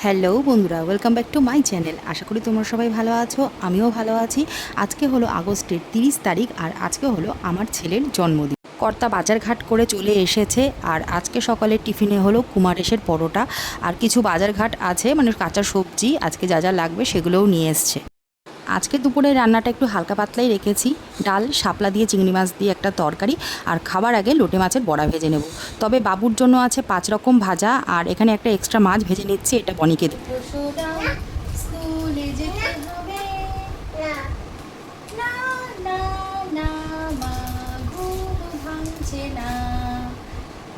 Hello বন্ধুরা, welcome back to my channel. আশা করি তোমরা সবাই ভালো আছো, আমিও ভালো আছি। আজকে হলো আগস্টের 30 তারিখ আর আজকে হলো আমার ছেলের জন্মদিন। কর্তা বাজারঘাট করে চলে এসেছে আর আজকে সকালে টিফিনে হলো কুমারেশের পরোটা আর কিছু বাজারঘাট আছে, মানে কাঁচা সবজি আজকে যা যা লাগবে সেগুলোও নিয়ে এসছে। আজকে দুপুরে রান্নাটা একটু হালকা পাতলাই রেখেছি, ডাল, শাপলা দিয়ে চিংড়ি মাছ দিয়ে একটা তরকারি আর খাবার আগে লোটে মাছের বড়া ভেজে নেব। তবে বাবুর জন্য আছে 5 রকম ভাজা আর এখানে একটা এক্সট্রা মাছ ভেজে নিচ্ছি, এটা বনিকে দেব।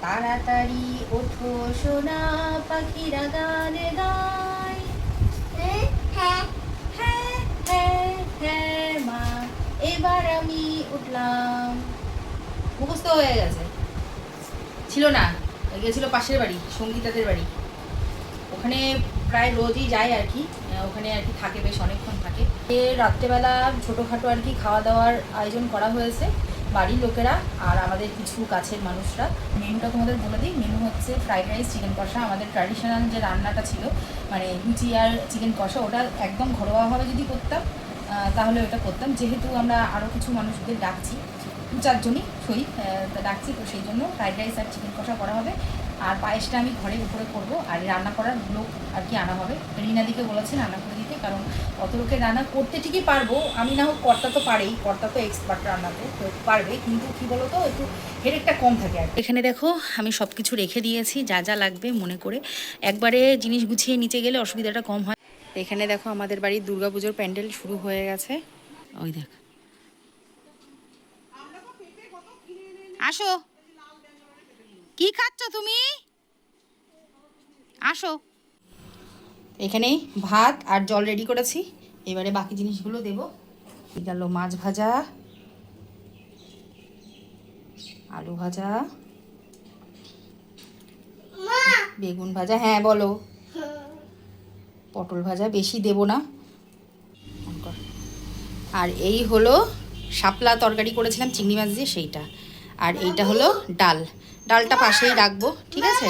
তাড়াতাড়ি ওঠো সোনা, পাখিরা গান গায়। হ্যাঁ হ্যাঁ মা, এবার আমি উঠলাম। মুখস্থ হয়ে গেছে, ছিল না, গেছিল পাশের বাড়ি সঙ্গীতাদের বাড়ি, ওখানে প্রায় রোজই যায় আর কি, ওখানে আর কি থাকে, বেশ অনেকক্ষণ থাকে। রাত্রেবেলা ছোটোখাটো আর কি খাওয়া দাওয়ার আয়োজন করা হয়েছে বাড়ির লোকেরা আর আমাদের কিছু কাছের মানুষরা। মেনুটা তোমাদের বলে দিই, মেনু হচ্ছে ফ্রাইড রাইস, চিকেন কষা, আমাদের ট্র্যাডিশনাল যে রান্নাটা ছিল মানে লুচি আর চিকেন কষা, ওটা একদম ঘরোয়াভাবে যদি করতাম তাহলে ওটা করতাম। যেহেতু আমরা আরও কিছু মানুষদের ডাকছি, 2-4 জনই সই ডাকছি, তো সেই জন্য ফ্রাইড রাইস আর চিকেন কষা করা হবে। আর পায়েসটা আমি ঘরের উপরে করবো আর রান্না করার লোক আর কি আনা হবে। রিনাদিকে বলেছি রান্না করে দিতে, কারণ অত লোকের রান্না করতে ঠিকই পারবো আমি, না হোক কর্তা তো পারেই, কর্তা তো এক্সপার্ট রান্নাতে, তো পারবে, কিন্তু কী বলো তো একটু হেডেকটা কম থাকে আর। এখানে দেখো আমি সব কিছু রেখে দিয়েছি, যা যা লাগবে মনে করে একবারে জিনিস গুছিয়ে নিচে গেলে অসুবিধাটা কম হয়। এখানে দেখো আমাদের বাড়ির দুর্গাপুজোর প্যান্ডেল শুরু হয়ে গেছে, ওই দেখ। আসো, কি খাচ্ছ তুমি? আসো। এখানে ভাত আর জল রেডি করেছি, এবারে বাকি জিনিসগুলো দেব। গেল মাছ ভাজা, আলু ভাজা, বেগুন ভাজা, হ্যাঁ বলো, পটল ভাজা, বেশি দেব না। আর এই হলো শাপলা তরকারি করেছিলাম চিংড়ি মাছ দিয়ে, সেইটা। আর এইটা হলো ডাল, ডালটা পাশেই রাখবো, ঠিক আছে।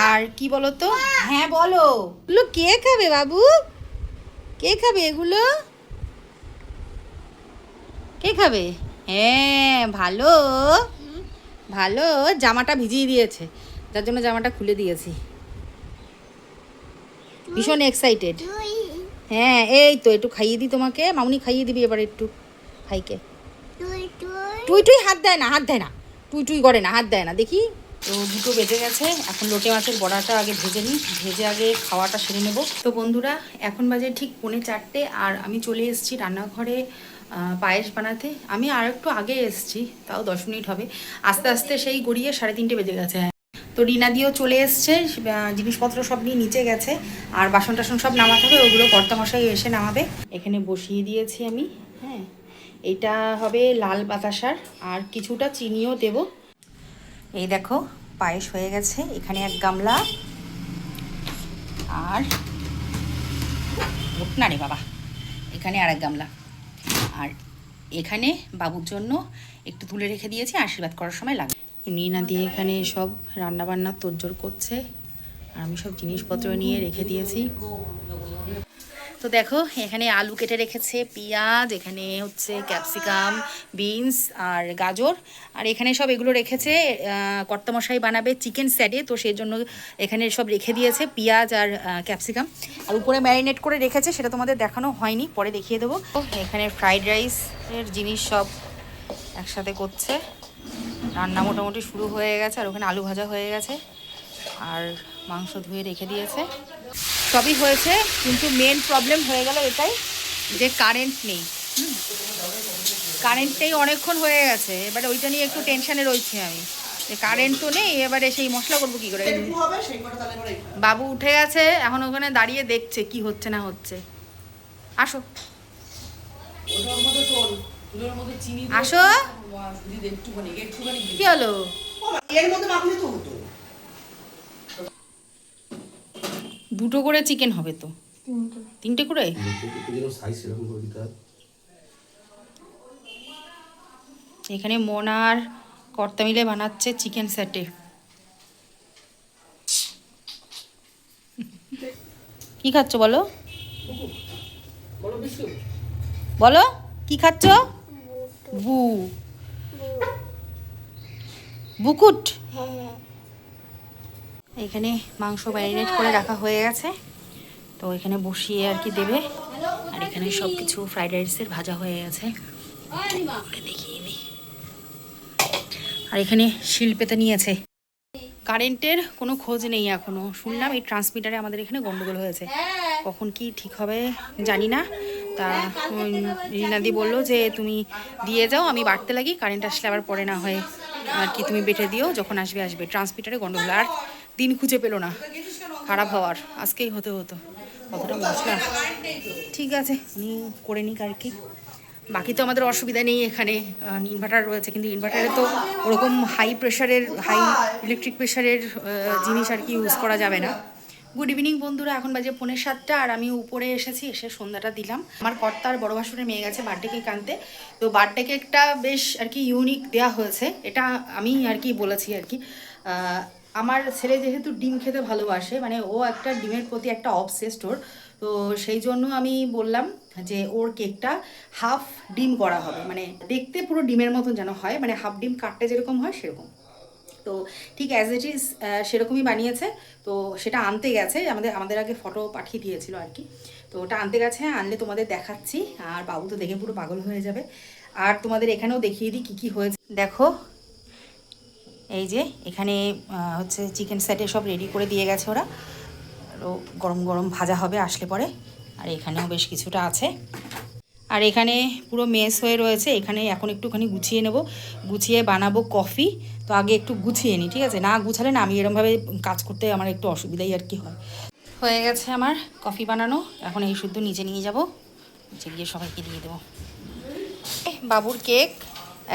আর কি বলো তো, হ্যাঁ বলো, এগুলো কে খাবে বাবু? কে খাবে এগুলো? কে খাবে? হ্যাঁ ভালো, ভালো। জামাটা ভিজিয়ে দিয়েছে, যার জন্য জামাটা খুলে দিয়েছি। ভীষণ এক্সাইটেড। হ্যাঁ এই তো একটু খাইয়ে দিই তোমাকে, মামুনি খাইয়ে দিবি এবার একটু ভাইকে। টুই টুই হাত দেয় না, হাত দেয় না, টুই টুই করে না, হাত দেয় না, দেখি। তো 2টো বেজে গেছে, এখন লোটে মাছের বড়াটা আগে ভেজে নিই, ভেজে আগে খাওয়াটা সেরে নেব। তো বন্ধুরা এখন বাজে ঠিক 3:45 আর আমি চলে এসেছি রান্নাঘরে পায়েস বানাতে। আমি আর একটু আগে এসেছি, তাও 10 মিনিট হবে, আস্তে আস্তে সেই গড়িয়ে 3:30 বেজে গেছে। তো রিনাদিও চলে এসছে, জিনিসপত্র সব নিয়ে নিচে গেছে আর বাসন টাসন সব নামাতে হবে, ওগুলো কর্তামশাই এসে নামাবে। এখানে বসিয়ে দিয়েছি আমি, হ্যাঁ। এইটা হবে লাল বাতাসার আর কিছুটা চিনিও দেব। এই দেখো পায়েস হয়ে গেছে, এখানে 1 গামলা, আর না রে বাবা, এখানে আর 1 গামলা, আর এখানে বাবুর জন্য একটু তুলে রেখে দিয়েছি, আশীর্বাদ করার সময় লাগবে। রিনা দিয়ে এখানে সব রান্নাবান্না তোড়জোড় করছে আর আমি সব জিনিসপত্র নিয়ে রেখে দিয়েছি। তো দেখো এখানে আলু কেটে রেখেছে, পেঁয়াজ, এখানে হচ্ছে ক্যাপসিকাম, বিনস আর গাজর, আর এখানে সব এগুলো রেখেছে। কর্তামশাই বানাবে চিকেন স্যাটে, তো সেই জন্য এখানে সব রেখে দিয়েছে পেঁয়াজ আর ক্যাপসিকাম, আর উপরে ম্যারিনেট করে রেখেছে, সেটা তোমাদের দেখানো হয়নি, পরে দেখিয়ে দেবো। এখানে ফ্রাইড রাইসের জিনিস সব একসাথে করছে, রান্না মোটামুটি শুরু হয়ে গেছে, আর ওখানে আলু ভাজা হয়ে গেছে আর মাংস ধুয়ে রেখে দিয়েছে। সবই হয়েছে, কিন্তু মেন প্রবলেম হয়ে গেল এটাই যে কারেন্ট নেই। কারেন্টটাই অনেকক্ষণ হয়ে গেছে, এবারে ওইটা নিয়ে একটু টেনশানে রয়েছি আমি, যে কারেন্ট তো নেই, এবারে সেই মশলা করবো কী করে। বাবু উঠে গেছে, এখন ওখানে দাঁড়িয়ে দেখছে কি হচ্ছে না হচ্ছে। আসো আসো, কি হলো? দুটো করে চিকেন হবে তো, 3টে করে। এখানে মন আর কর্তা মিলে বানাচ্ছে চিকেন স্যাটে। কি খাচ্ছ বলো? বলো কি খাচ্ছ? বু বুকুট। এখানে মাংস ম্যারিনেট করে রাখা হয়ে গেছে, তো এখানে বসিয়ে আর কি দেবে। আর এখানে সব কিছু ফ্রাইড রাইসের ভাজা হয়ে গেছে, দেখিয়ে দিই। আর এখানে শিল পেতে নিয়েছে। কারেন্টের কোনো খোঁজ নেই এখনো। শুনলাম এই ট্রান্সমিটারে আমাদের এখানে গন্ডগোল হয়েছে, কখন কি ঠিক হবে জানি না। তা রিনাদি বললো যে তুমি দিয়ে যাও, আমি বাড়তে লাগি, কারেন্ট আসলে আবার পরে না হয় আর কি তুমি বেটে দিও, যখন আসবে আসবে। ট্রান্সমিটারে গন্ডগোল, আর দিন খুঁজে পেলো না খারাপ হওয়ার, আজকেই হতে হতো। কতটা মশলা, ঠিক আছে উনি করে নিক আর কি। বাকি তো আমাদের অসুবিধা নেই, এখানে ইনভার্টার রয়েছে, কিন্তু ইনভার্টারে তো ওরকম হাই ইলেকট্রিক প্রেশারের জিনিস আর কি ইউজ করা যাবে না। গুড ইভিনিং বন্ধুরা, এখন বাজে 6:45, আর আমি উপরে এসেছি, এসে সন্ধ্যাটা দিলাম। আমার কর্তার বড় ভাসুরের মেয়ে গেছে বার্থডে কেক আনতে, তো বার্থডে কেকটা বেশ আর কি ইউনিক দেওয়া হয়েছে, এটা আমি আর কি বলেছি আর কি। আমার ছেলে যেহেতু ডিম খেতে ভালোবাসে, মানে ও একটা ডিমের প্রতি একটা অবসেসড ওর, তো সেই জন্য আমি বললাম যে ওর কেকটা হাফ ডিম করা হবে, মানে দেখতে পুরো ডিমের মতন যেন হয়, মানে হাফ ডিম কাটতে যেরকম হয় সেরকম। তো ঠিক অ্যাজ ইট ইজ সেরকমই বানিয়েছে। তো সেটা আনতে গেছে, আমাদের আগে ফটো পাঠিয়ে দিয়েছিল আর কি। তো ওটা আনতে গেছে, আনলে তোমাদের দেখাচ্ছি। আর বাবু তো দেখে পুরো পাগল হয়ে যাবে। আর তোমাদের এখানেও দেখিয়ে দিই কী কী হয়েছে। দেখো এই যে এখানে হচ্ছে চিকেন সেটে সব রেডি করে দিয়ে গেছে ওরা, আরও গরম গরম ভাজা হবে আসলে পরে। আর এখানেও বেশ কিছুটা আছে। আর এখানে পুরো মেস হয়ে রয়েছে, এখানে এখন একটুখানি গুছিয়ে নেব, গুছিয়ে বানাবো কফি। তো আগে একটু গুছিয়ে নিই, ঠিক আছে? না গুছালে না আমি এরমভাবে কাজ করতে আমার একটু অসুবিধাই আর কি হয়। হয়ে গেছে আমার কফি বানানো, এখন এই শুদ্ধ নিচে নিয়ে যাব, নিচে গিয়ে সবাইকে দিয়ে দেবো। বাবুর কেক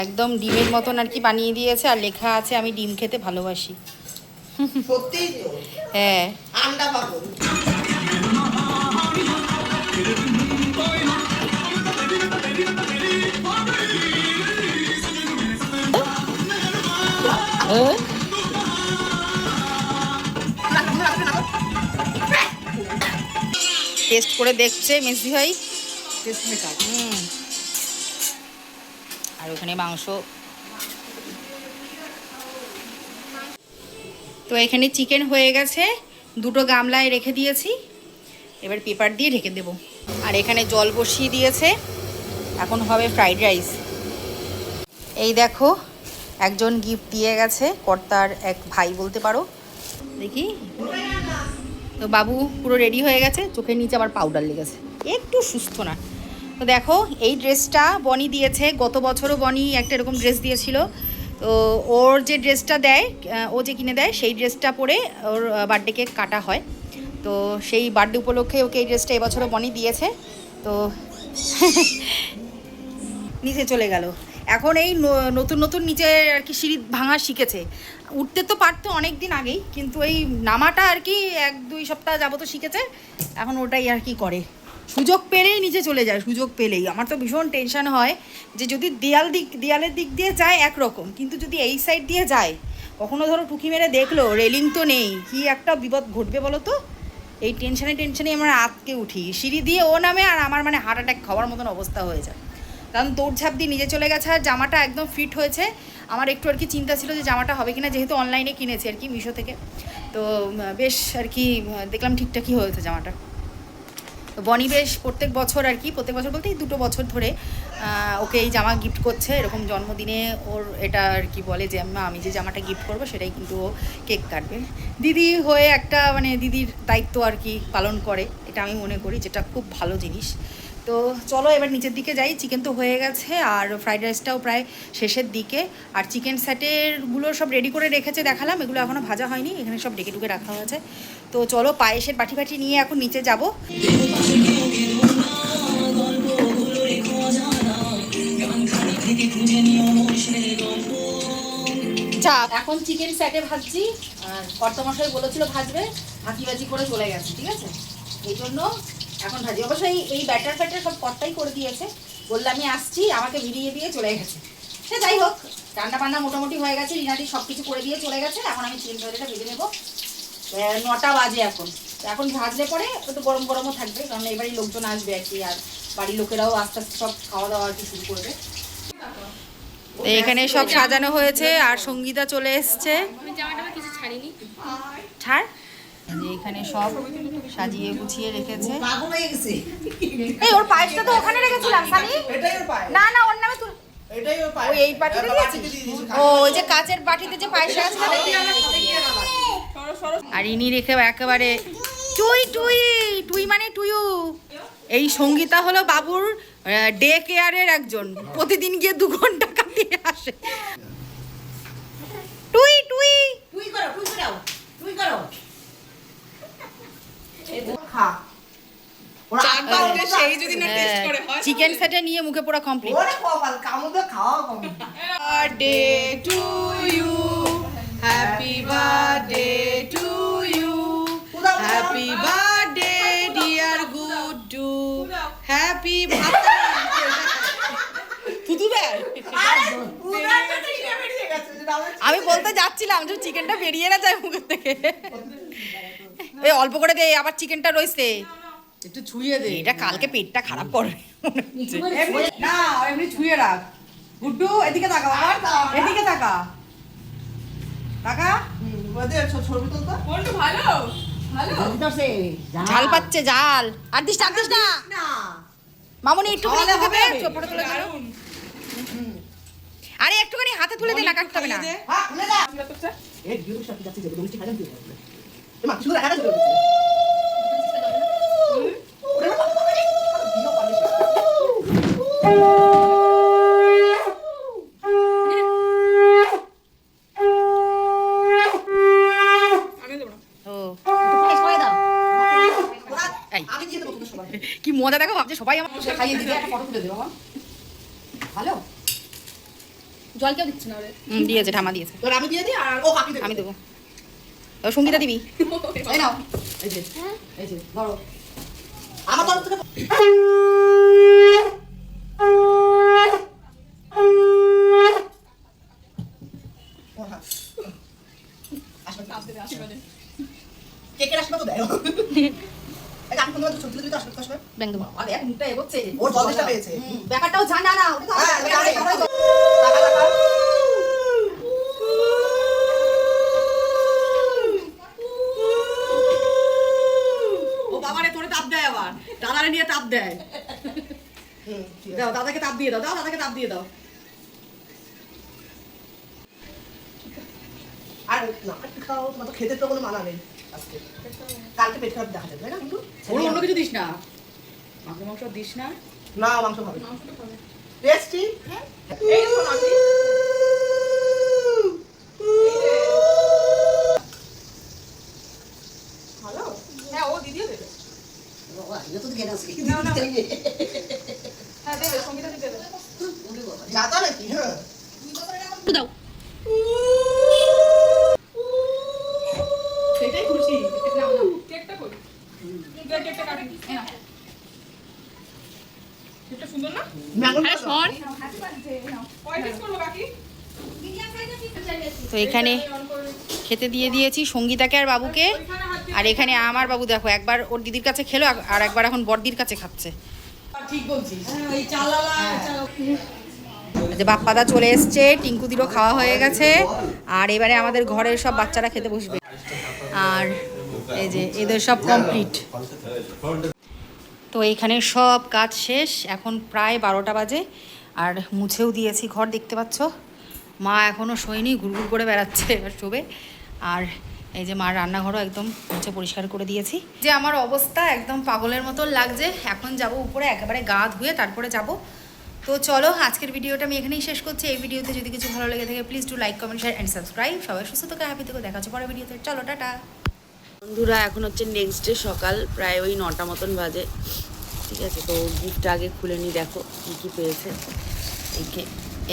একদম ডিমের মতন আর কি বানিয়ে দিয়েছে, আর লেখা আছে আমি ডিম খেতে ভালোবাসি। সত্যিই তো, হ্যাঁ আন্ডা পাগল। টেস্ট করে দেখছে মেসি ভাই। আর ওখানে মাংস, তো এখানে চিকেন হয়ে গেছে, দুটো গামলায় রেখে দিয়েছি, এবার পেপার দিয়ে ঢেকে দেব। আর এখানে জল বসিয়ে দিয়েছে, এখন হবে ফ্রাইড রাইস। এই দেখো একজন গিফট দিয়ে গেছে, কর্তার এক ভাই বলতে পারো, দেখি। তো বাবু পুরো রেডি হয়ে গেছে, চোখের নিচে আবার পাউডার লেগেছে, একটু সুস্থ না। তো দেখো এই ড্রেসটা বনি দিয়েছে, গত বছরও বনি একটা এরকম ড্রেস দিয়েছিল। তো ওর যে ড্রেসটা দেয়, ও যে কিনে দেয়, সেই ড্রেসটা পরে ওর বার্থডে কেক কাটা হয়। তো সেই বার্থডে উপলক্ষে ওকে এই ড্রেসটা এবছরও বনি দিয়েছে। তো নিচে চলে গেল, এখন এই নতুন নতুন নিচে আর কি সিঁড়ি ভাঙা শিখেছে। উঠতে তো পারতো অনেক দিন আগেই, কিন্তু এই নামাটা আর কি 1-2 সপ্তাহ যাবত শিখেছে, এখন ওটাই আর কি করে, সুযোগ পেলেই নিচে চলে যায়, সুযোগ পেলেই। আমার তো ভীষণ টেনশন হয় যে যদি দেয়ালের দিক দিয়ে যায় একরকম, কিন্তু যদি এই সাইড দিয়ে যায়, কখনো ধরো টুকি মেরে দেখলো রেলিং তো নেই, কি একটা বিপদ ঘটবে বলো তো। এই টেনশনে আমরা আতকে উঠি, সিঁড়ি দিয়ে ও নামে আর আমার মানে হার্ট অ্যাটাক খাওয়ার মতন অবস্থা হয়ে যায়। কারণ দৌড়ঝাঁপ দিয়ে নিজে চলে গেছে, আর জামাটা একদম ফিট হয়েছে। আমার একটু আর কি চিন্তা ছিল যে জামাটা হবে কিনা, যেহেতু অনলাইনে কিনেছি আর কি মিশো থেকে। তো বেশ আর কি দেখলাম ঠিকঠাকই হয়েছে জামাটা। তো বনি বেশ প্রত্যেক বছর বলতে এই 2 বছর ধরে ওকে এই জামা গিফট করছে, এরকম জন্মদিনে ওর এটা আর কি বলে যে আমি যে জামাটা গিফট করবো সেটাই কিন্তু ও কেক কাটবে। দিদি হয়ে একটা মানে দিদির দায়িত্ব আর কি পালন করে, এটা আমি মনে করি, যেটা খুব ভালো জিনিস। তো চলো এবার নিচের দিকে যাই। চিকেন তো হয়ে গেছে, আর ফ্রাইড রাইসটাও প্রায় শেষের দিকে। আর চিকেন সেটেরগুলো সব রেডি করে রেখেছে, দেখালাম, এগুলো এখনও ভাজা হয়নি, এখানে সব ডেকে ডুকে রাখা হয়েছে। তো চলো পায়েসের বাটি নিয়ে এখন নিচে যাব। এখন চিকেন সেটে ভাজছি, আর কর্তামশাই বলেছিল ভাজবে, ভাজি করে চলে গেছে, ঠিক আছে? এই জন্য এখন ভাজি। অবশ্যই এই ব্যাটার সব কর্তাই করে দিয়েছে, বললে আমি আসছি, আমাকে ভিড়িয়ে দিয়ে চলে গেছে। সে যাই হোক, রান্না বান্না মোটামুটি হয়ে গেছে, রিনাদি সব কিছু করে দিয়ে চলে গেছে। এখন আমি চিকেন সেটটা ভেজে নেবো। 9টা বাজে এখন। এখন ভাজলে পরে একটু গরম গরমও থাকবে, কারণ এবারই লোকজন আসবে আর কি, আর বাড়ির লোকেরাও আস্তে আস্তে সব খাওয়া দাওয়া আর কি শুরু করবে। এখানে সব সাজানো হয়েছে আর সঙ্গীতা চলে এসছে। ছাড়, এখানে সব সাজিয়ে গুছিয়ে রেখেছে। পাগল হয়ে গেছে। এই ওর পায়েসটা তো ওখানে রেখেছিলাম সানি। এটাই ওর পায়েস। না না, ওর নামে তুল। এটাই ওর পায়েস। ওই এই বাটিতে দিয়েছিস? ও ওই যে কাচের বাটিতে যে পায়েসটা আছে না। আর ইনি রেখে একেবারে টুই টুই টুই মানে টুইউ। এই সঙ্গীতা হলো বাবুর ডে কেয়ারের একজন, প্রতিদিন গিয়ে 2 ঘন্টা কাটিয়ে আসে। টুই টুই তুই করো, তুই করো, তুই করো। খা। ওরা আটটা ওটা সেই যদি না টেস্ট করে হয়। চিকেন সেটে নিয়ে মুখে পুরো কমপ্লিট। ওরে কপাল, কামুকে খাওয়া কম। Birthday to you, happy birthday to you, happy birthday dear Guddu, happy থুতু দেয়। আমি বলতে যাচ্ছিলাম যে চিকেনটা বেরিয়ে না যায় মুখের থেকে। এই অল্প করে দে, আবার চিকেনটা রয়েছে একটু ছুঁয়ে দে। এটা কালকে পেটটা খারাপ করবে। না এমনি ছুঁয়ে রাখ। গুড্ডু এদিকে তাকা বাবা, এদিকে তাকা, তাকা। ছবি তুলতো। কোনটা ভালো ভালো ঝাল পাচ্ছে, জাল। আর দিস না না। মামুনি একটুখানি তাহলে মুখে হবে। দে, চোপড়ে তুলে দে। আরে একটুখানি হাতে তুলে দে, না কাটতে হবে না। হ্যাঁ, খুলে দাও। এই ভিডিও সব যাচ্ছে যে মিষ্টি খাইলাম তুই। এমা কিছু রাখা আছে। ওরে বাবা, ভিডিও পালিশ। ও এই। আমি দিয়ে দেবো তোদের সবাই। কি মজা দেখো, ভাবছে সবাই আমার খাইয়ে দিবে। একটা ফটো তুলে দে বাবা। ভালো জল কেউ দিচ্ছে না ওরে। দিয়েছে, ঠামা দিয়েছে। তোর আমি দিয়ে দিই আর ও কাকি দেবে। আমি দেবো। ও সঙ্গীতা দিবি। এই নাও, এই যে এই যে ধরো। আমার তরফ থেকে কেকের আশীর্বাদ তো দেয়। এই আমি তোমাদের ছবি তুলে দিতে আসবে আসবে। ব্যাং দেবো। আর এক মুখটা এগোচ্ছে। ওর জল দিতে পেয়েছে। ব্যাপারটাও জানা না ওটা তো হ্যাঁ, আমরা- জানি। আমরা- টাকা টাকা। ও বাবারে তোরে তাপ দেয় আবার, দাদারে নিয়ে তাপ দেয়। ঠিক আছে। দাও দাদাকে তাপ দিয়ে দাও, দাও দাদাকে তাপ দিয়ে দাও। আর না একটু খাও, তোমার তো খেতে তো কোনো মানা নেই আজকে। কালকে পেট খারাপ দেখা যাবে তাই না কিন্তু? ওর অন্য কিছু দিস না, মাংস মাংস দিস না। না মাংস খাবে। টেস্টি। এই শোনো আমি। ভালো? হ্যাঁ ও দিদিও দেবে। বাবা, এটা তো ঘেনা আছে। হ্যাঁ দেবে, সঙ্গীতা দিতে দেবে। যাতা নাকি? হ্যাঁ। দাও। সেটাই খুশি। নাও নাও কেকটা কই? কেকটা কাটি। এই নাও। কেকটা সুন্দর না? ম্যাঙ্গো আরে শোন, কয় পিস করব বাকি? তো এখানে খেতে দিয়ে দিয়েছি সঙ্গীতাকে আর বাবুকে। আর এখানে আমার বাবু দেখো, একবার ওর দিদির কাছে খেলো আর একবার এখন বড়দির কাছে খাচ্ছে। ঠিক বলছিস। ওই চালালা যে বাপ্পাদা চলে এসছে, টিঙ্কুদিরও খাওয়া হয়ে গেছে, আর এবারে আমাদের ঘরের সব বাচ্চারা খেতে বসবে। আর এই যে এদের সব কমপ্লিট। তো এখানে সব কাজ শেষ, এখন প্রায় 12টা বাজে। আর মুছেও দিয়েছি ঘর, দেখতে পাচ্ছ। মা এখনও শোয়নি, ঘুরঘুর করে বেড়াচ্ছে, এবার শোবে। আর এই যে মার রান্নাঘরও একদম মুছে পরিষ্কার করে দিয়েছি। যে আমার অবস্থা একদম পাগলের মতো লাগছে। এখন যাব উপরে, একেবারে গা ধুয়ে তারপরে যাব। তো চলো, আজকের ভিডিওটা আমি এখানেই শেষ করছি। এই ভিডিওতে যদি কিছু ভালো লেগে থাকে please do like, comment, share and subscribe. সবাই সুস্থ থেকে হ্যাপি থেকে দেখা হচ্ছে পরের ভিডিওতে। চলো টাটা। বন্ধুরা এখন হচ্ছে নেক্সট ডে সকাল, প্রায় ওই 9টা মতন বাজে। ঠিক আছে, তো গিফটটা আগে খুলে নিই, দেখো কী কী পেয়েছে।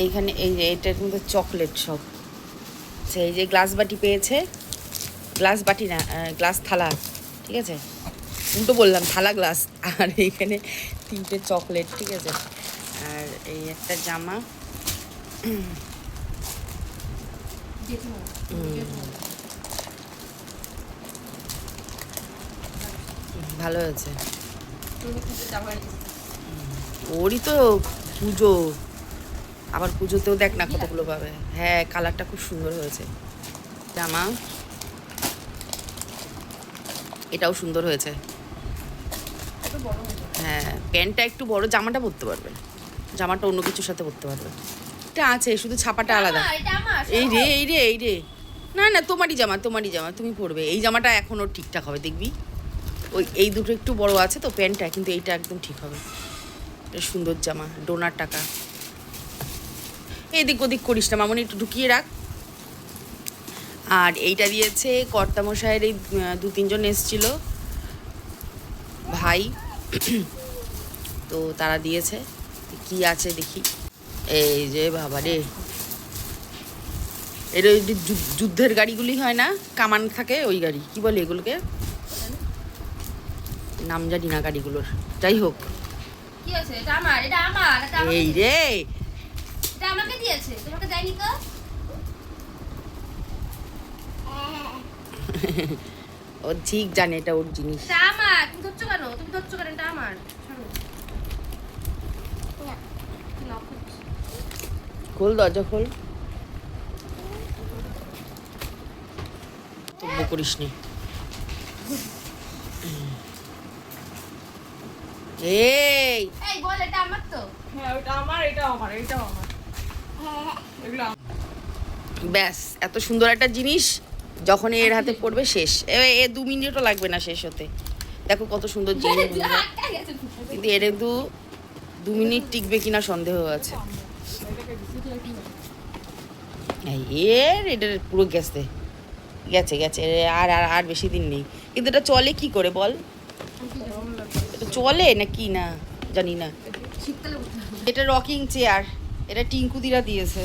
এইখানে এই যে এটা কিন্তু চকলেট সব। আচ্ছা, এই যে গ্লাস বাটি পেয়েছে, গ্লাস বাটি না, গ্লাস থালা। ঠিক আছে, উল্টো বললাম, থালা গ্লাস। আর এইখানে 3টে চকলেট। ঠিক আছে, আর এই একটা জামা। ভালো হয়েছে। তুমি পুজো জামা নিয়েছো। ওরই তো পুজো, আবার পুজোতেও দেখ না কতগুলো পাবে। হ্যাঁ, কালারটা খুব সুন্দর হয়েছে। জামা এটাও সুন্দর হয়েছে। এত বড় হয়ে যাবে। হ্যাঁ, প্যান্টটা একটু বড়, জামাটা পরতে পারবে না, জামাটা অন্য কিছুর সাথে পরতে পারবে। এটা আছে, শুধু ছাপাটা আলাদা। এটা আমার এই রে এই রে এই রে, না না তোমারই জামা, তোমারই জামা, তুমি পরবে। এই জামাটা এখনও ঠিকঠাক হবে দেখবি। ওই এই দুটো একটু বড় আছে তো প্যান্টটা, কিন্তু এইটা একদম ঠিক হবে। এটা সুন্দর জামা, ডোনার টাকা। এদিক ওদিক করিস না মামনি, একটু ঢুকিয়ে রাখ। আর এইটা দিয়েছে কর্তামশাইয়ের, এই 2-3 জন এসছিল ভাই, তো তারা দিয়েছে। কি আছে দেখি। এই যে বাবা রে, এর ওই যে যুদ্ধের গাড়িগুলি হয় না, কামান থাকে, ওই গাড়ি কি বলে এগুলোকে, নাম জানি না গাড়িগুলোর, যাই হোক। কি আছে? এটা আমার, এটা আমার, এটা আমাকে এই দিয়েছে। রে, এটা আমাকে দিয়েছে, তোমাকে দেয়নি তো? ও ঠিক জানে এটা ওর জিনিস। এটা আমার, তুমি ধরছো কেন? তুমি ধরছো কেন? এটা আমার। ছাড়ো। লক হচ্ছে। খোল, দরজা খোল। তব্য করিস নি। এই এই বল, এটা আমার তো। হ্যাঁ ওটা আমার, এটাও আমার, এটাও আমার। এগুলো আমার। ব্যাস, এত সুন্দর একটা জিনিস যখন এর হাতে পড়বে শেষ। এ 2 মিনিটও লাগবে না শেষ হতে। দেখো কত সুন্দর জিনিস বন্ধুরা। আটকা গেছে। কিন্তু এর কিন্তু 2 মিনিট টিকবে কিনা সন্দেহ আছে। এই এটা পুরো গেছে গেছে গেছে, আর আর আর বেশি দিন নেই। কিন্তু এটা চলে কি করে বল? এটা চলে না কি না জানি না। শীতকালে উঠতে হবে। এটা রকিং চেয়ার, এটা টিঙ্কুদিরা দিয়েছে।